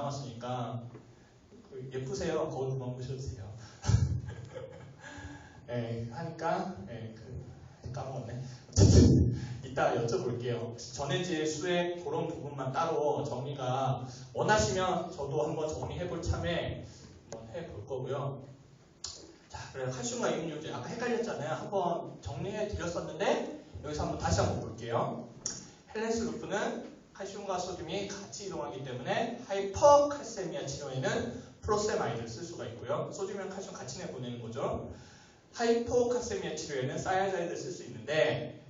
남았으니까 예쁘세요. 거울 두번 보셔도 돼요. 네, 하니까 까먹었네. 어쨌든 이따 여쭤볼게요. 전해질 수액 그런 부분만 따로 정리가 원하시면 저도 한번 정리해볼 참에 한번 해볼 거고요. 자, 그래 칼슘과 이온요제 아까 헷갈렸잖아요. 한번 정리해 드렸었는데 여기서 한번 다시 한번 볼게요. 헬렌스 루프는 칼슘과 소듐이 같이 이동하기 때문에 하이퍼칼세미아 치료에는 프로세마이드를 쓸 수가 있고요. 소듐이랑 칼슘 같이 내보내는 거죠. 하이포칼세미아 치료에는 사이아자이드를 쓸 수 있는데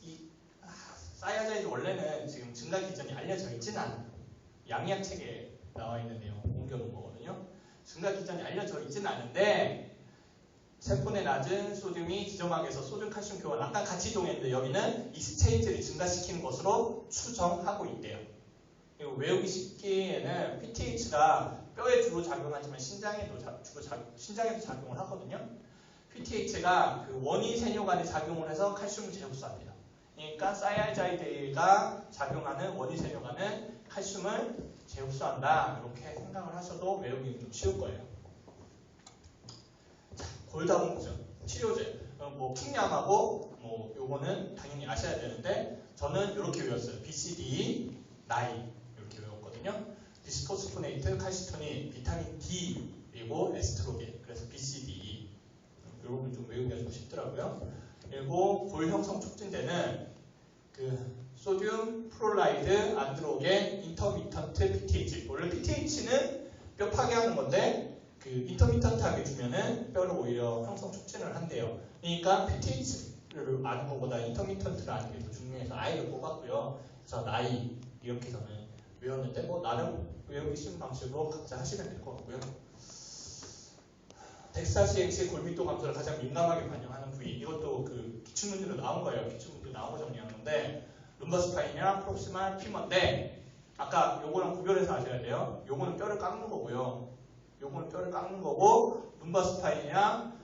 이 사이아자이드 원래는 지금 증가 기전이 알려져 있지는 않아요. 양약 책에 나와 있는 내용 옮겨놓은 거거든요. 증가 기전이 알려져 있지는 않은데 세포내 낮은 소듐이 지점막에서 소듐 칼슘 교환 아까 같이 이동했는데 여기는 익스체인지를 증가시키는 것으로 추정하고 있대요. 그리고 외우기 쉽기에는 PTH가 뼈에 주로 작용하지만 신장에도 작용을 하거든요. PTH가 그 원인 세뇨간에 작용을 해서 칼슘을 재흡수합니다. 그러니까 사이아자이드가 작용하는 원인 세뇨간은 칼슘을 재흡수한다. 이렇게 생각을 하셔도 외우기는 좀 쉬울 거예요. 자, 골다공증 치료제 뭐 킹약하고 뭐 요거는 당연히 아셔야 되는데 저는 이렇게 외웠어요. BCD, 나이 이렇게 외웠거든요. 비스포스포네이트, 칼시토닌, 비타민 D 그리고 에스트로겐 그래서 BCD 요거는 좀 외우기가 좀 쉽더라고요. 그리고 골 형성 촉진제는 그 소듐, 프롤라이드, 안드로겐, 인터미턴트 PTH. 원래 PTH는 뼈 파괴하는 건데 그 인터미턴트하게 주면은 뼈를 오히려 형성 촉진을 한대요. 그러니까 PTH를 아는 것보다 인터미턴트를 아는 게 더 중요해서 I를 뽑았고요. 그래서 나이 이렇게 저는 외웠는데 뭐 나름 외우기 쉬운 방식으로 각자 하시면 될 것 같고요. 덱사시엑시 골밀도 감소를 가장 민감하게 반영하는 부위. 이것도 그 기출문제로 나온 거예요. 기출문제 나온 거 정리한 건데 룸버스파인이나 프록시말 피머인데 아까 요거랑 구별해서 아셔야 돼요. 요거는 뼈를 깎는 거고요. 요거는 뼈를 깎는 거고 룸버스파인이나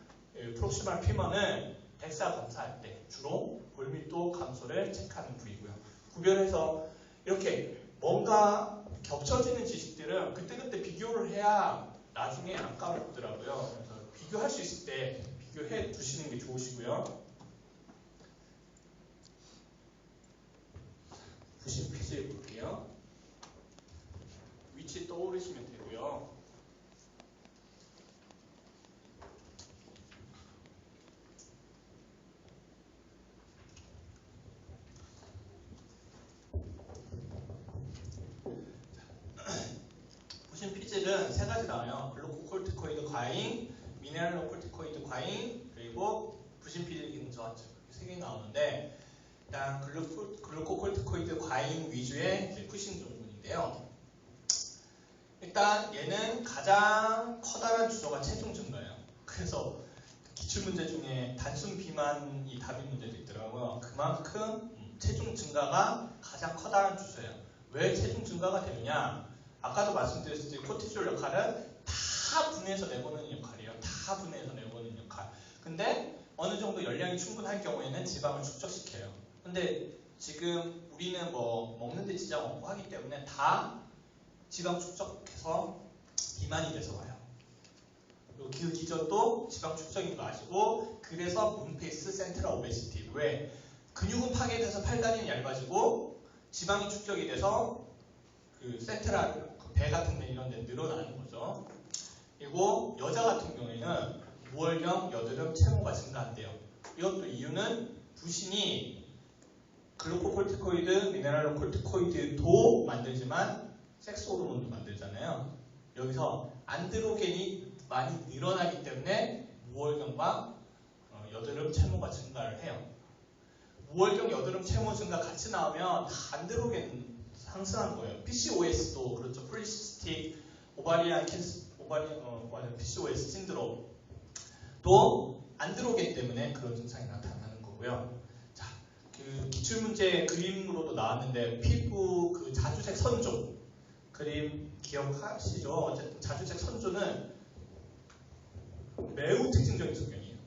프록시말 피머는 덱사 검사할 때 주로 골밀도 감소를 체크하는 부위고요. 구별해서 이렇게 뭔가 겹쳐지는 지식들은 그때그때 비교를 해야 나중에 안 까먹더라고요. 그래서 비교할 수 있을 때 비교해 두시는 게 좋으시고요. 부신 퀴즈 볼게요. 위치 떠오르시면 되고요. 부신 피질은 세 가지 나와요. 글루코콜티코이드 과잉, 미네랄로콜티코이드 과잉, 그리고 부신 피질 기능 저하증 세 개 나오는데 일단 글루코콜티코이드 과잉 위주의 푸신 종군인데요. 일단 얘는 가장 커다란 주소가 체중 증가예요. 그래서 기출문제 중에 단순 비만이 답인 문제도 있더라고요. 그만큼 체중 증가가 가장 커다란 주소예요. 왜 체중 증가가 되느냐? 아까도 말씀드렸듯이 코티졸 역할은 다 분해해서 내보내는 역할이에요. 다 분해해서 내보내는 역할. 근데 어느 정도 열량이 충분할 경우에는 지방을 축적시켜요. 근데 지금 우리는 뭐 먹는데 지장 없고 하기 때문에 다 지방 축적해서 비만이 돼서 와요. 그리고 그 기전도 지방 축적인 거 아시고 그래서 문페이스 센트럴 오베시티. 왜? 근육은 파괴돼서 팔다리는 얇아지고 지방이 축적이 돼서 그 센트럴 배 같은 데 이런 데 늘어나는 거죠. 그리고 여자 같은 경우에는 무월경, 여드름, 체모가 증가한대요. 이것도 이유는 부신이 글루코콜티코이드, 미네랄로콜티코이드도 만들지만 섹스 호르몬도 만들잖아요. 여기서 안드로겐이 많이 늘어나기 때문에 무월경과 여드름, 체모가 증가를 해요. 무월경, 여드름, 체모 증가 같이 나오면 안드로겐 상승한 거예요. PCOS도 그렇죠. 폴리시스틱 오바리안 캔서, PCOS 신드롬 또 안드로겐 때문에 그런 증상이 나타나는 거고요. 자, 그 기출문제 그림으로도 나왔는데 피부 그 자주색 선조 그림 기억하시죠? 어쨌든 자주색 선조는 매우 특징적인 소견이에요.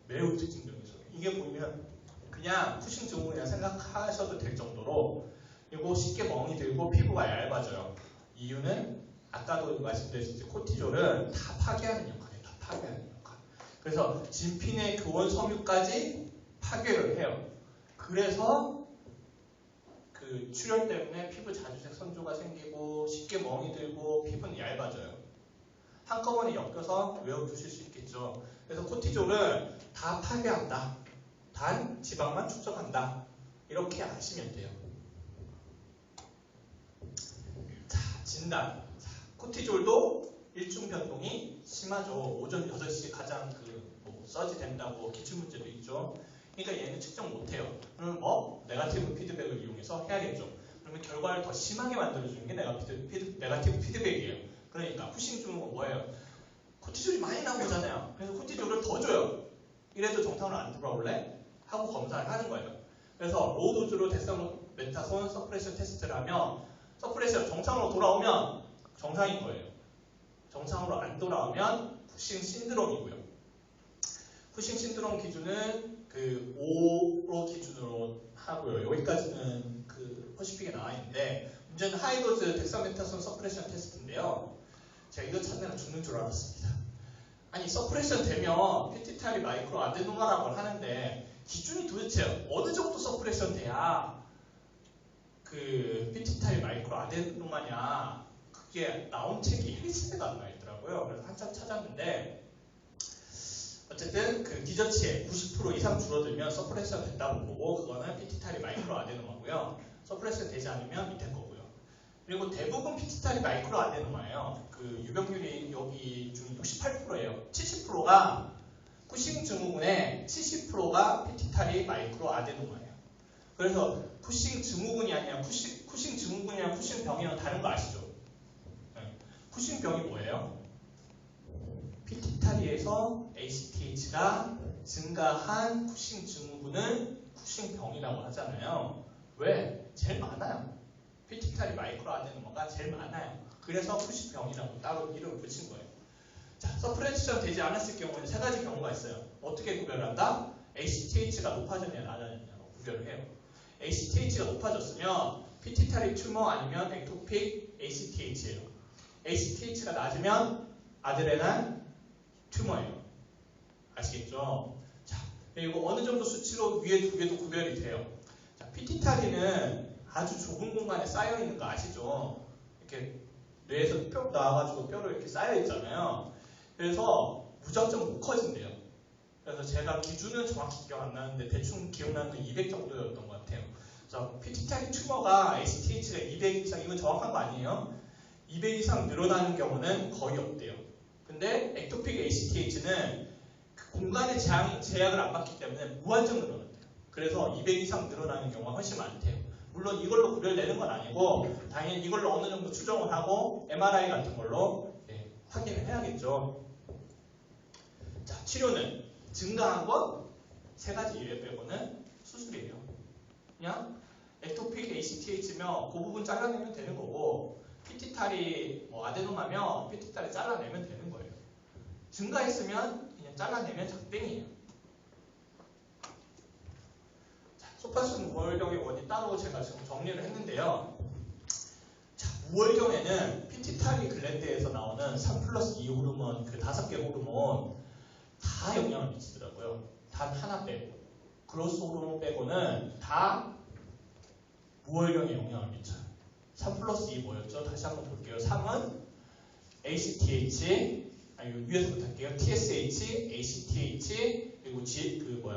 매우 특징적인 소견. 이게 보면 그냥 푸싱 증후군이라 생각하셔도 될 정도로 그리고 쉽게 멍이 들고 피부가 얇아져요. 이유는 아까도 말씀드렸듯이 코티졸은 다 파괴하는 역할이에요. 다 파괴하는 역할. 그래서 진피내 교원 섬유까지 파괴를 해요. 그래서 그 출혈 때문에 피부 자주색 선조가 생기고 쉽게 멍이 들고 피부는 얇아져요. 한꺼번에 엮여서 외워두실 수 있겠죠. 그래서 코티졸은 다 파괴한다. 단 지방만 축적한다. 이렇게 아시면 돼요. 자, 진단. 자, 코티졸도 일중 변동이 심하죠. 오전 6시 가장 서지 된다고 기출문제도 있죠. 그러니까 얘는 측정 못해요. 그러면 네거티브 피드백을 이용해서 해야겠죠. 그러면 결과를 더 심하게 만들어주는 게 네거티브 피드백이에요. 그러니까 후싱 증후군 뭐예요? 코티졸이 많이 나오잖아요. 그래서 코티졸을 더 줘요. 이래도 정상으로 안 돌아올래? 하고 검사를 하는 거예요. 그래서 로우 도즈로 데스타메타손 서프레션 테스트를 하면 서프레션 정상으로 돌아오면 정상인 거예요. 정상으로 안 돌아오면 후싱 신드롬이고요. 후싱 신드롬 기준은 그 5로 기준으로 하고요. 여기까지는 그 퍼시픽에 나와 있는데 문제는 하이도즈 덱사메타손 서프레션 테스트인데요. 제가 이거 찾느라 죽는 줄 알았습니다. 아니 서프레션 되면 피티타리 마이크로 아데노마라고 하는데 기준이 도대체 어느 정도 서프레션 돼야 그 피티타리 마이크로 아데노마냐 그게 나온 책이 헬스가 안 나있더라고요. 그래서 한참 찾았는데 어쨌든 그 기저치에 90% 이상 줄어들면 서프레션 된다고 보고 그거는 피티타리 마이크로 아데노마고요. 서프레션 되지 않으면 밑에 거고요. 그리고 대부분 피티타리 마이크로 아데노마예요. 그 유병률이 여기 중 68%예요. 70%가 후싱 증후군의 70%가 피티타리 마이크로 아데노마예요. 그래서 후싱 증후군이 아니라 후싱 증후군이랑 후싱 병이랑 다른 거 아시죠? 네. 후싱 병이 뭐예요? 피티타리에서 ACTH가 증가한 후싱 증후군을 후싱 병이라고 하잖아요. 왜? 제일 많아요. 피티타리 마이크로 아데노마가 제일 많아요. 그래서 후싱 병이라고 따로 이름을 붙인 거예요. 자, 서프레션 되지 않았을 경우에는 세 가지 경우가 있어요. 어떻게 구별한다? ACTH가 높아졌냐 낮아졌냐로 구별을 해요. ACTH가 높아졌으면 피티타리 튜머 아니면 액토픽 ACTH예요. ACTH가 낮으면 아드레날 튜머예요. 아시겠죠? 자, 그리고 어느 정도 수치로 위에 두 개도 구별이 돼요. 자, 피티타리는 아주 좁은 공간에 쌓여 있는 거 아시죠? 이렇게 뇌에서 뼈 나와가지고 뼈로 이렇게 쌓여 있잖아요. 그래서 무작정 못 커진대요. 그래서 제가 기준은 정확히 기억 안 나는데 대충 기억나는 건 200 정도였던 것 같아요. 그래서 피티타리 튜머가 ACTH가 200 이상, 이건 정확한 거 아니에요. 200 이상 늘어나는 경우는 거의 없대요. 근데 액토픽 ACTH는 그 공간의 제약을 안 받기 때문에 무한정 늘어난대요. 그래서 200 이상 늘어나는 경우가 훨씬 많대요. 물론 이걸로 구별되는 건 아니고 당연히 이걸로 어느 정도 추정을 하고 MRI 같은 걸로 확인을 해야겠죠. 자, 치료는 증가한 건 세 가지 예외 빼고는 수술이에요. 그냥 액토픽 ACTH면 그 부분 잘라내면 되는 거고 피티타리 아데노마면 피티타리 잘라내면 되는 거예요. 증가했으면 그냥 잘라내면 작땡이에요. 자, 소파순 무월경의 원인 따로 제가 지금 정리를 했는데요. 자, 무월경에는 피티타리 글랜드에서 나오는 3+2 호르몬, 그 5개 호르몬 다 영향을 미치더라고요. 단 하나 빼고. 그로스 호르몬 빼고는 다 무월경에 영향을 미쳐요. 3+2 뭐였죠? 다시 한번 볼게요. 3은 ACTH, 위에서부터 할게요. TSH, ACTH, 그리고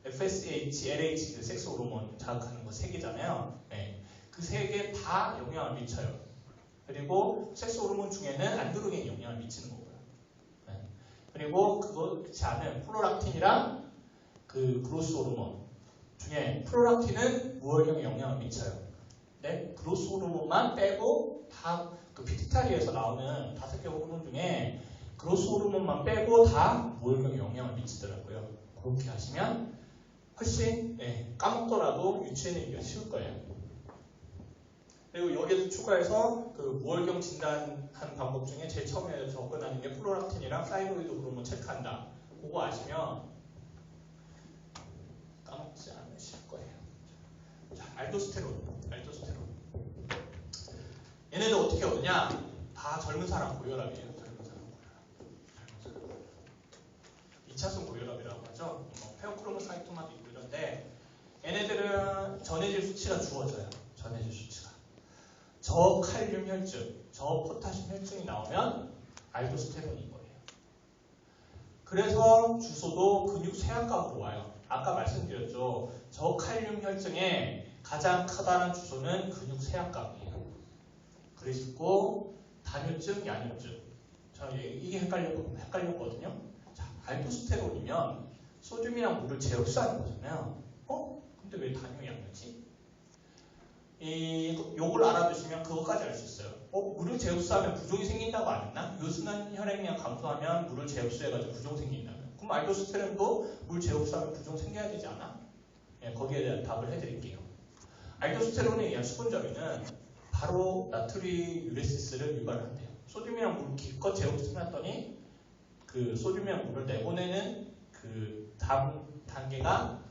FSH, LH, 그 섹스 호르몬 자극하는 거 3개잖아요. 네. 그 3개 다 영향을 미쳐요. 그리고 섹스 호르몬 중에는 안드로겐이 영향을 미치는 거고요. 네. 그리고 그렇지 않은 프로락틴이랑 그 그로스 호르몬 중에 프로락틴은 무월경에 영향을 미쳐요. 네, 그로스 호르몬만 빼고 다 그 피티타리에서 나오는 5개 호르몬 중에 그로스 호르몬만 빼고 다 무월경에 영향을 미치더라고요. 그렇게 하시면 훨씬 까먹더라도 유추해내기가 쉬울 거예요. 그리고 여기에서 추가해서 그 무월경 진단하는 방법 중에 제일 처음에 접근하는 게 프로락틴이랑 사이로이드 호르몬 체크한다. 그거 아시면 까먹지 않으실 거예요. 자, 알도스테론. 얘네들 어떻게 얻느냐? 다 젊은 사람 고혈압이에요. 젊은 사람 고혈압. 2차성 고혈압이라고 하죠. 페오크로모사이토마도 있고 이런데 얘네들은 전해질 수치가 주어져요. 전해질 수치가. 저칼륨 혈증, 저포타슘 혈증이 나오면 알도스테론인 거예요. 그래서 주소도 근육 쇠약각으로 와요. 아까 말씀드렸죠. 저칼륨 혈증의 가장 커다란 주소는 근육 쇠약각이에요. 그리고 단뇨증, 야뇨증. 이게 헷갈렸거든요. 자, 알도스테론이면 소듐이랑 물을 재흡수하는 거잖아요. 근데 왜 단뇨, 야뇨지? 요걸 알아두시면 그것까지 알 수 있어요. 물을 재흡수하면 부종이 생긴다고 안 했나? 요순환 혈액량 감소하면 물을 재흡수해가지고 부종 생긴다면. 그럼 알도스테론도 물 재흡수하면 부종 생겨야 되지 않아? 예, 거기에 대한 답을 해드릴게요. 알도스테론에 의한 수분점유는 바로 나트리 유레시스를 유발한대요. 소듐이랑 물 기껏 재흡수해놨더니 그 소듐이랑 물을 내보내는 그 다음 단계가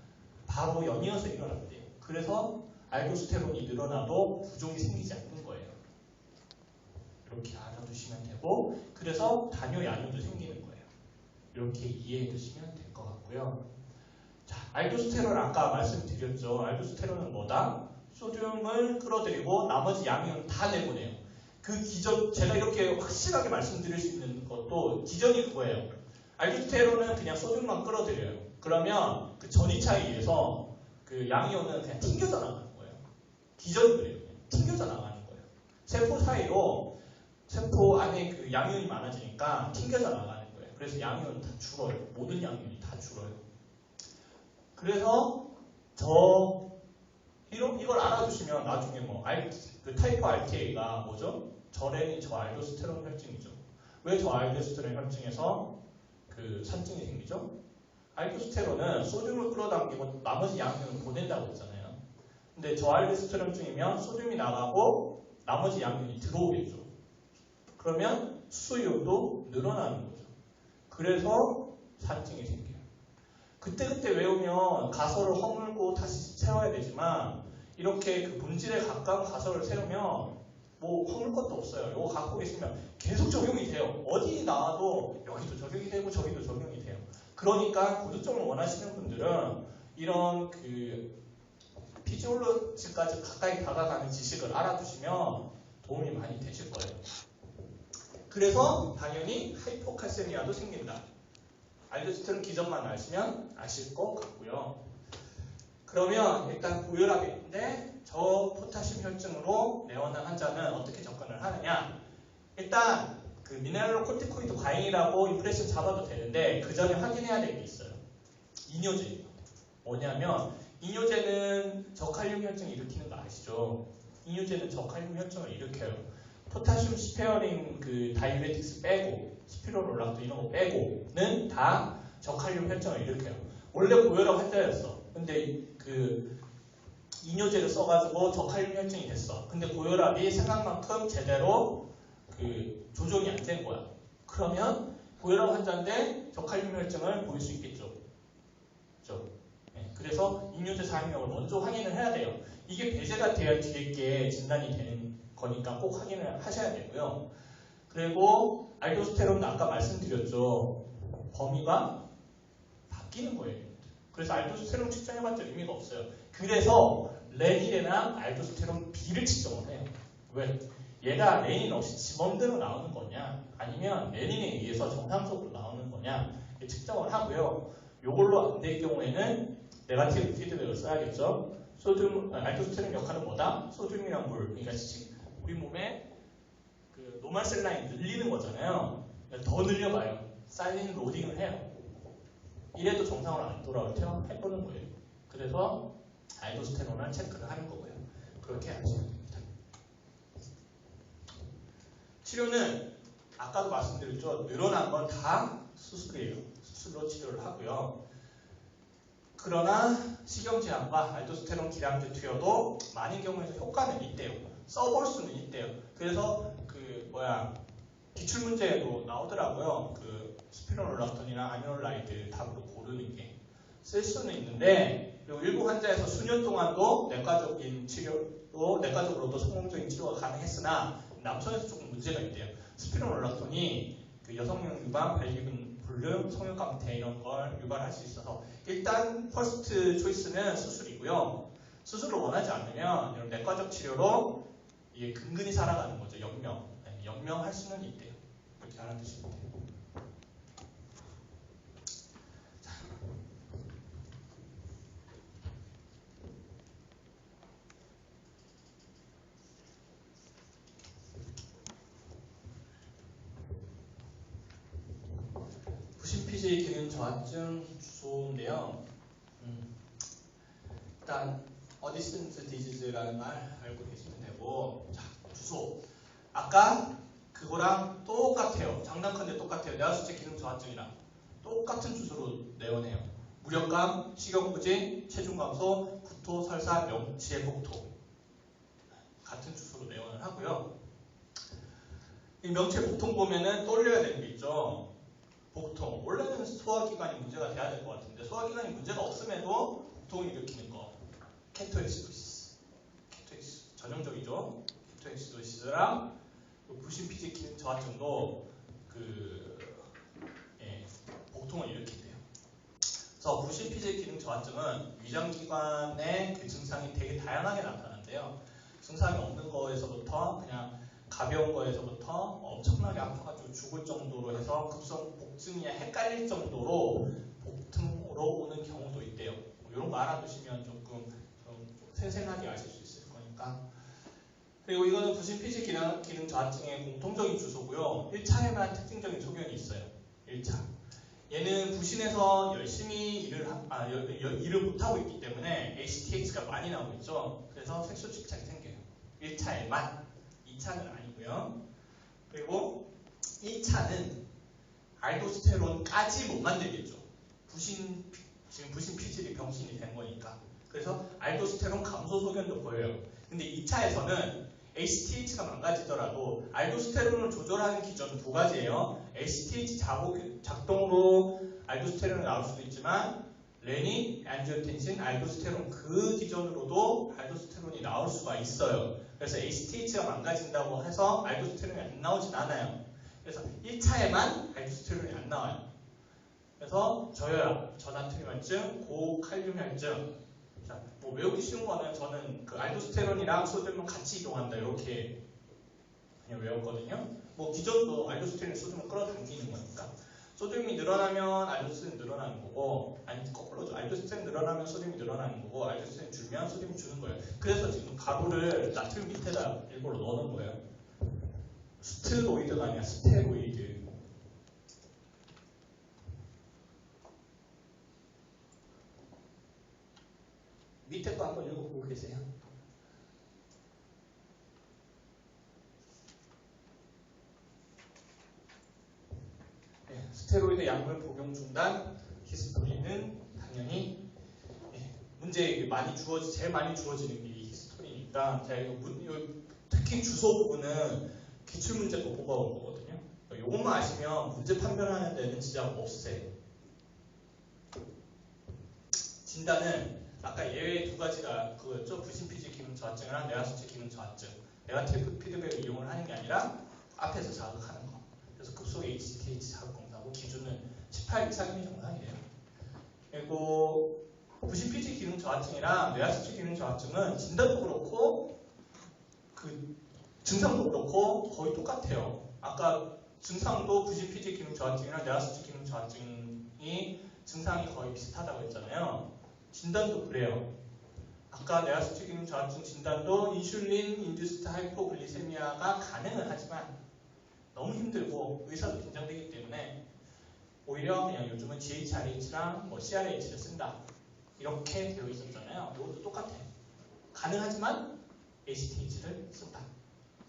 바로 연이어서 일어난대요. 그래서 알도스테론이 늘어나도 부종이 생기지 않는 거예요. 이렇게 알아두시면 되고, 그래서 단뇨, 야뇨도 생기는 거예요. 이렇게 이해해 두시면 될 것 같고요. 자, 알도스테론 아까 말씀드렸죠. 알도스테론은 뭐다? 소듐을 끌어들이고 나머지 양이온 다 내보내요. 그 기전, 제가 이렇게 확실하게 말씀드릴 수 있는 것도 기전이 그거예요. 알도스테론은 그냥 소듐만 끌어들여요. 그러면 그 전이차에 의해서 그 양이온은 그냥 튕겨져 나가는 거예요. 기전이 그래요. 튕겨져 나가는 거예요. 세포 사이로 세포 안에 그 양이온이 많아지니까 튕겨져 나가는 거예요. 그래서 양이온은 다 줄어요. 모든 양이온이 다 줄어요. 그래서 이걸 알아두시면 나중에 그 타이프 RTA가 뭐죠? 저레닌 저알도스테론 혈증이죠. 왜 저알도스테론 혈증에서 그 산증이 생기죠? 알도스테론은 소듐을 끌어당기고 나머지 양이온을 보낸다고 했잖아요. 근데 저알도스테론증이면 소듐이 나가고 나머지 양이온이 들어오겠죠. 그러면 수소이온도 늘어나는 거죠. 그래서 산증이 생겨요. 그때그때 외우면 가설을 허물고 다시 세워야 되지만 이렇게 그 본질에 가까운 가설을 세우면 뭐 허물 것도 없어요. 이거 갖고 계시면 계속 적용이 돼요. 어디 나와도 여기도 적용이 되고 저기도 적용이 돼요. 그러니까 고득점을 원하시는 분들은 이런 그 피지올로지까지 가까이 다가가는 지식을 알아두시면 도움이 많이 되실 거예요. 그래서 당연히 하이포칼세미아도 생긴다. 알도스테론 기전만 아시면 아실 것 같고요. 그러면 일단 고혈압인데 저포타슘 혈증으로 내원한 환자는 어떻게 접근을 하느냐? 일단 그 미네랄로코티코이드 과잉이라고 임프레션 잡아도 되는데 그 전에 확인해야 될 게 있어요. 이뇨제. 뭐냐면 이뇨제는 저칼륨 혈증 일으키는 거 아시죠? 이뇨제는 저칼륨 혈증을 일으켜요. 포타슘 스페어링 그 다이유레틱스 빼고 스피로롤락토 이런 거 빼고는 다 저칼륨 혈증을 일으켜요. 원래 고혈압 환자였어. 근데 그 이뇨제를 써가지고 저칼륨 혈증이 됐어. 근데 고혈압이 생각만큼 제대로 그 조정이 안 된 거야. 그러면 고혈압 환자인데 저칼륨 혈증을 보일 수 있겠죠. 그렇죠? 네, 그래서 이뇨제 사용량을 먼저 확인을 해야 돼요. 이게 배제가 돼야 뒤에 게 진단이 되는 거니까 꼭 확인을 하셔야 되고요. 그리고 알도스테론은 아까 말씀드렸죠. 범위가 바뀌는 거예요. 그래서 알도스테론 측정해봤자 의미가 없어요. 그래서 레닌이나 알도스테론 B를 측정을 해요. 왜? 얘가 레닌 없이 지맘대로 나오는 거냐 아니면 레닌에 의해서 정상적으로 나오는 거냐 측정을 하고요. 요걸로 안 될 경우에는 네거티브 피드백을 써야겠죠. 알도스테론 역할은 뭐다? 소듐이랑 물. 그러니까 우리 몸에 그 노멀셀 라인 늘리는 거잖아요. 더 늘려봐요. 사일린 로딩을 해요. 이래도 정상으로 안 돌아올 해보는 거예요. 그래서 알도스테론을 체크를 하는 거고요. 그렇게 하시면 됩니다. 치료는 아까도 말씀드렸죠. 늘어난 건 다 수술이에요. 수술로 치료를 하고요. 그러나 식용제한과 알도스테론 기량제 투여도 많은 경우에서 효과는 있대요. 써볼 수는 있대요. 그래서 기출문제에도 나오더라고요. 그 스피로놀락톤이나 아미놀라이드 답으로 고르는 게 쓸 수는 있는데 그리고 일부 환자에서 수년 동안도 내과적으로도 성공적인 치료가 가능했으나 남성에서 조금 문제가 있대요. 스피로놀락톤이 그 여성용 유방, 발기근 불능, 성욕감퇴 이런 걸 유발할 수 있어서 일단 퍼스트 초이스는 수술이고요. 수술을 원하지 않으면 이런 내과적 치료로 이게 근근히 살아가는 거죠. 연명. 네, 연명할 수는 있대요. 이렇게 알아두시면 돼요. 부신피지 기능 저하증 주소인데요. 일단 어디슨스 디지즈라는 말 알고 계시면 되고, 자, 주소. 아까 그거랑 똑같아요. 장난컨대 똑같아요. 뇌하수체 기능 저하증이랑 똑같은 주소로 내원해요. 무력감, 식욕부진, 체중 감소, 구토, 설사, 명치의 복토. 같은 주소로 내원을 하고요. 이 명치의 복통 보면은 떠올려야 되는 게 있죠. 복통. 원래는 소화기관이 문제가 돼야 될 것 같은데 소화기관이 문제가 없음에도 복통을 일으키는 거. 케토엑시도시스. 케토엑시도시스. 전형적이죠. 케토엑시도시스랑 부신피지 기능 저하증도 복통을 일으킨대요. 그래서 부신피지 기능 저하증은 위장기관의 그 증상이 되게 다양하게 나타나는데요. 증상이 없는 거에서부터 그냥 가벼운 거에서부터 엄청나게 아파가지고 죽을 정도로 해서 급성 복증이 헷갈릴 정도로 복통으로 오는 경우도 있대요. 이런 거 알아두시면 조금 좀 생생하게 아실 수 있을 거니까. 그리고 이거는 부신피지 기능 저하증의 공통적인 주소고요. 1차에만 특징적인 소견이 있어요. 1차. 얘는 부신에서 열심히 일을 못하고 있기 때문에 ACTH가 많이 나오고 있죠. 그래서 색소 집착이 생겨요. 1차에만. 2차는 아니고요. 그리고 1차는 알도스테론까지 못 만들겠죠. 지금 부신 피질이 병신이 된 거니까. 그래서 알도스테론 감소 소견도 보여요. 근데 2차에서는 ACTH가 망가지더라도 알도스테론을 조절하는 기전은 두 가지예요. ACTH 작동으로 알도스테론이 나올 수도 있지만 레닌, 안지오텐신, 알도스테론 그 기전으로도 알도스테론이 나올 수가 있어요. 그래서 ACTH가 망가진다고 해서 알도스테론이 안 나오진 않아요. 그래서 1차에만 알도스테론이 안 나와요. 그래서 저혈압, 저나트륨혈증, 고칼륨혈증. 자, 뭐 외우기 쉬운 거는 저는 그 알도스테론이랑 소듐은 같이 이동한다 이렇게 그냥 외웠거든요. 뭐 기존도 알도스테론이 소듐을 끌어당기는 거니까. 소듐이 늘어나면 알도스테론이 늘어나는 거고, 아니 거꾸로죠. 알도스테론이 늘어나면 소듐이 늘어나는 거고, 알도스테론이 줄면 소듐이 주는 거예요. 그래서 지금 가루를 나트륨 밑에다 일부러 넣어놓은 거예요. 스테로이드가 아니라 스테로이드. 밑에 거 한번 읽어보고 계세요. 네, 스테로이드 약물 복용 중단, 히스토린은 당연히 문제 제일 많이 주어지는 게 이 히스토린이니까 제가 이거 특히 주소 부분은 기출 문제도 뽑아온 거거든요. 이것만 아시면 문제 판별하는 데는 진짜 없으세요. 진단은 아까 예외 두 가지가 그거였죠. 부신피지 기능 저하증이랑 뇌하수체 기능 저하증. 네거티브 피드백을 이용을 하는 게 아니라 앞에서 자극하는 거. 그래서 급속 HCTH 자극 검사하고 기준은 18 이상이 정상이에요. 그리고 부신피지 기능 저하증이랑 뇌하수체 기능 저하증은 진단도 그렇고 그 증상도 그렇고 거의 똑같아요. 아까 증상도 부신피지 기능 저하증이랑 뇌하수체 기능 저하증이 증상이 거의 비슷하다고 했잖아요. 진단도 그래요. 아까 뇌하수체 기능 저하증 진단도 인슐린 인듀스트 하이포글리세미아가 가능은 하지만 너무 힘들고 의사도 긴장되기 때문에 오히려 그냥 요즘은 GHRH랑 뭐 CRH를 쓴다. 이렇게 되어 있었잖아요. 이것도 똑같아요. 가능하지만 ACTH를 쓴다.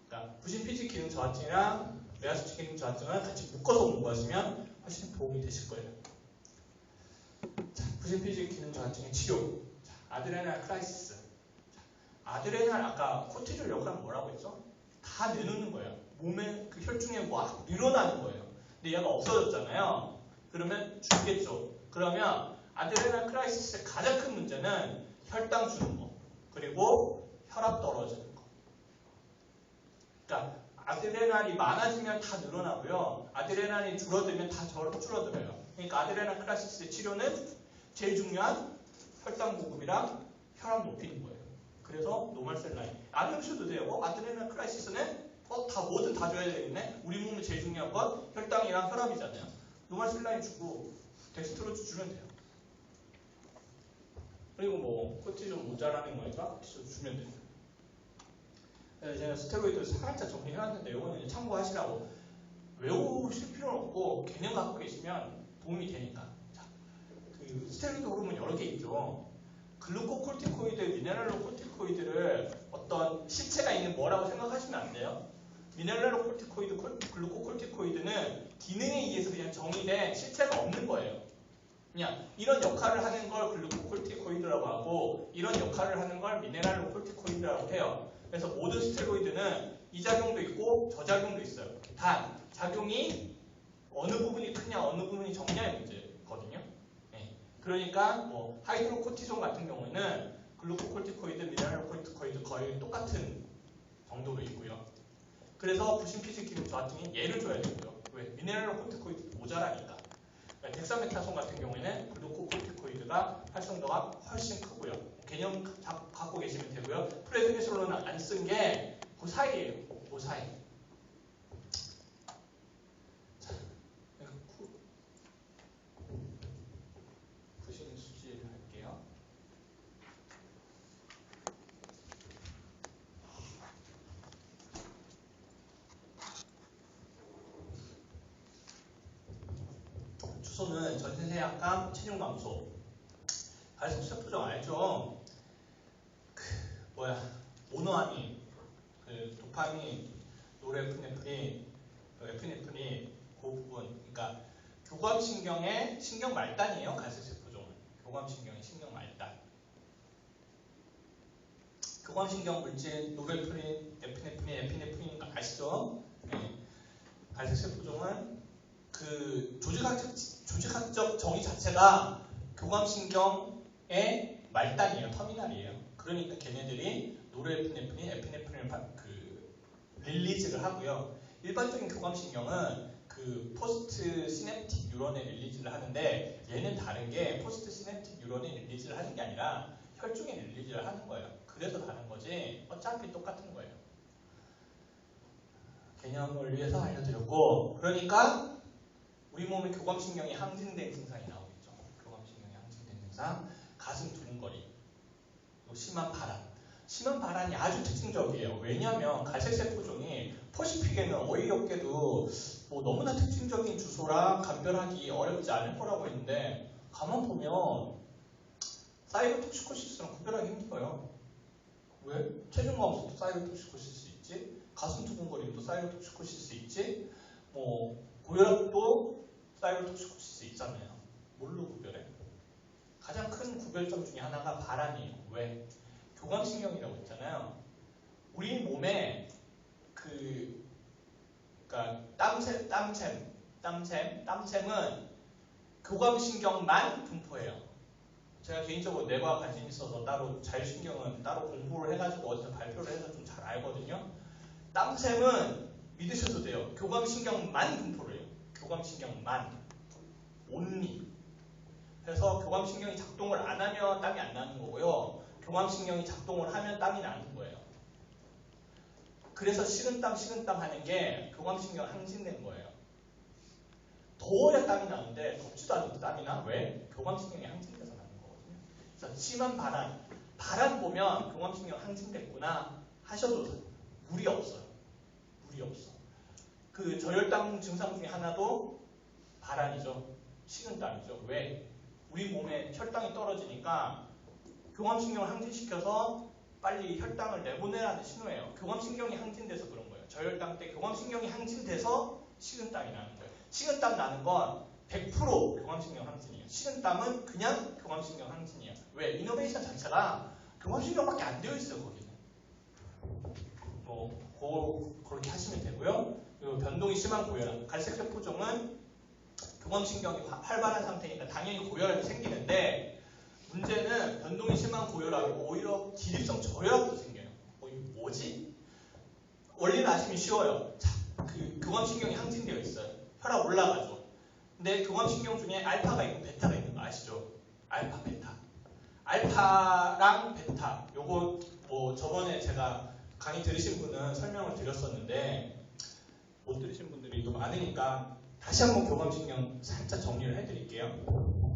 그러니까 부신피지 기능 저하증이랑 뇌하수체 기능 저하증을 같이 묶어서 공부하시면 훨씬 도움이 되실 거예요. 자, 부신피지 기능 저하증의 치료. 자, 아드레날 크라이시스. 자, 아드레날 아까 코티졸 역할은 뭐라고 했죠? 다 내놓는 거예요. 몸에 그 혈중에 막 늘어나는 거예요. 근데 얘가 없어졌잖아요. 그러면 죽겠죠. 그러면 아드레날 크라이시스의 가장 큰 문제는 혈당 주는 거. 그리고 혈압 떨어지는 거. 그러니까 아드레날이 많아지면 다 늘어나고요. 아드레날이 줄어들면 다 줄어들어요. 그러니까 아드레날 크라이시스의 치료는 제일 중요한 혈당 보급이랑 혈압 높이는 거예요. 그래서 노멀셀 라인. 안 해보셔도 돼요. 아드레날 크라이시스는 다 뭐든 다 줘야 되겠네. 우리 몸에 제일 중요한 건 혈당이랑 혈압이잖아요. 노멀셀 라인 주고 덱스트로즈 주면 돼요. 그리고 뭐 코티존 모자라는 거니까 코티존 주면 돼요. 제가 스테로이드 살짝 정리해놨는데 이거는 이제 참고하시라고. 외우실 필요는 없고 개념 갖고 계시면 도움이 되니까. 자, 그 스테로이드 호르몬 여러 개 있죠. 글루코콜티코이드, 미네랄로콜티코이드를 어떤 실체가 있는 뭐라고 생각하시면 안 돼요. 미네랄로콜티코이드, 글루코콜티코이드는 기능에 의해서 그냥 정의된 실체가 없는 거예요. 그냥 이런 역할을 하는 걸 글루코콜티코이드라고 하고 이런 역할을 하는 걸 미네랄로콜티코이드라고 해요. 그래서 모든 스테로이드는 이 작용도 있고 저 작용도 있어요. 단 작용이 어느 부분이 크냐 어느 부분이 적냐의 문제거든요. 네. 그러니까 뭐 하이드로코티존 같은 경우에는 글루코콜티코이드, 미네랄로콜티코이드 거의 똑같은 정도로 있고요. 그래서 부신 피질 기능 저하증이 얘를 줘야 되고요. 왜? 미네랄로콜티코이드 모자라니까. 덱사메타손 같은 경우에는 글루코콜티코이드가 활성도가 훨씬 크고요. 개념 갖고 계시면 되고요. 프레드니솔론은 안 쓴 게 그 사이예요. 그 사이. 자, 부신 수지를 할게요. 주소는 전신세약감, 체중 감소. 발색세포종 알죠? 모노아민, 도파민, 노르에피네프린, 에피네프린, 그 부분, 그러니까 교감신경의 신경 말단이에요. 갈색세포종은 교감신경의 신경 말단. 교감신경 물질 노르에피네프린, 에피네프린 아시죠? 네. 갈색세포종은 그 조직학적 정의 자체가 교감신경의 말단이에요. 터미널이에요. 그러니까 걔네들이 노르에피네프린, 에피네프린을 릴리즈를 하고요. 일반적인 교감신경은 그 포스트 시냅틱 뉴런의 릴리즈를 하는데 얘는 다른 게 포스트 시냅틱 뉴런의 릴리즈를 하는 게 아니라 혈중의 릴리즈를 하는 거예요. 그래서 다른 거지 어차피 똑같은 거예요. 개념을 위해서 알려드렸고 그러니까 우리 몸의 교감신경이 항진된 증상이 나오겠죠. 교감신경이 항진된 증상, 가슴 두근거림, 심한 발한. 심한 발한이 아주 특징적이에요. 왜냐하면 갈색세포종이 퍼시픽에는 어이없게도 뭐 너무나 특징적인 주소라 감별하기 어렵지 않을 거라고 했는데 가만 보면 사이로톡시코시스랑 구별하기 힘들어요. 왜? 체중 감소도 사이로톡시코시스 있지, 가슴 두근거림도 사이로톡시코시스 있지, 뭐 고혈압도 사이로톡시코시스 있잖아요. 뭘로 구별해? 가장 큰 구별점 중에 하나가 발한이에요. 왜? 교감신경이라고 했잖아요. 우리 몸에 그러니까 땀샘은 교감신경만 분포해요. 제가 개인적으로 뇌과학 관심 있어서 따로 자율신경은 따로 공부를 해가지고 어디서 발표를 해서 좀 잘 알거든요. 땀샘은 믿으셔도 돼요. 교감신경만 분포를 해요. 교감신경만. only. 그래서 교감신경이 작동을 안 하면 땀이 안 나는 거고요. 교감신경이 작동을 하면 땀이 나는 거예요. 그래서 식은땀 하는 게 교감신경 항진된 거예요. 더워야 땀이 나는데 덥지도 않아도 땀이 나. 왜? 교감신경이 항진돼서 나는 거거든요. 그래서 심한 발한 보면 교감신경 항진됐구나 하셔도 무리 없어요. 무리 없어. 그 저혈당 증상 중에 하나도 발한이죠. 식은땀이죠. 왜? 우리 몸에 혈당이 떨어지니까 교감신경을 항진시켜서 빨리 혈당을 내보내라는 신호예요. 교감신경이 항진돼서 그런 거예요. 저혈당 때 교감신경이 항진돼서 식은땀이 나는 거예요. 식은땀 나는 건 100% 교감신경 항진이에요. 식은땀은 그냥 교감신경 항진이에요. 왜? 이노베이션 자체가 교감신경밖에 안 되어 있어요. 거기는. 그렇게 하시면 되고요. 그리고 변동이 심한 고혈압. 갈색세포종은 교감신경이 활발한 상태니까 당연히 고혈압이 생기는데 문제는 변동이 심한 고혈압이고 오히려 기립성 저혈압도 생겨요. 뭐지? 원리는 아시면 쉬워요. 자, 그 교감신경이 항진되어 있어요. 혈압 올라가죠. 근데 교감신경 중에 알파가 있고 베타가 있는 거 아시죠? 알파, 베타. 알파랑 베타. 요거 뭐 저번에 제가 강의 들으신 분은 설명을 드렸었는데 못 들으신 분들이 또 많으니까 다시 한번 교감신경 살짝 정리를 해드릴게요.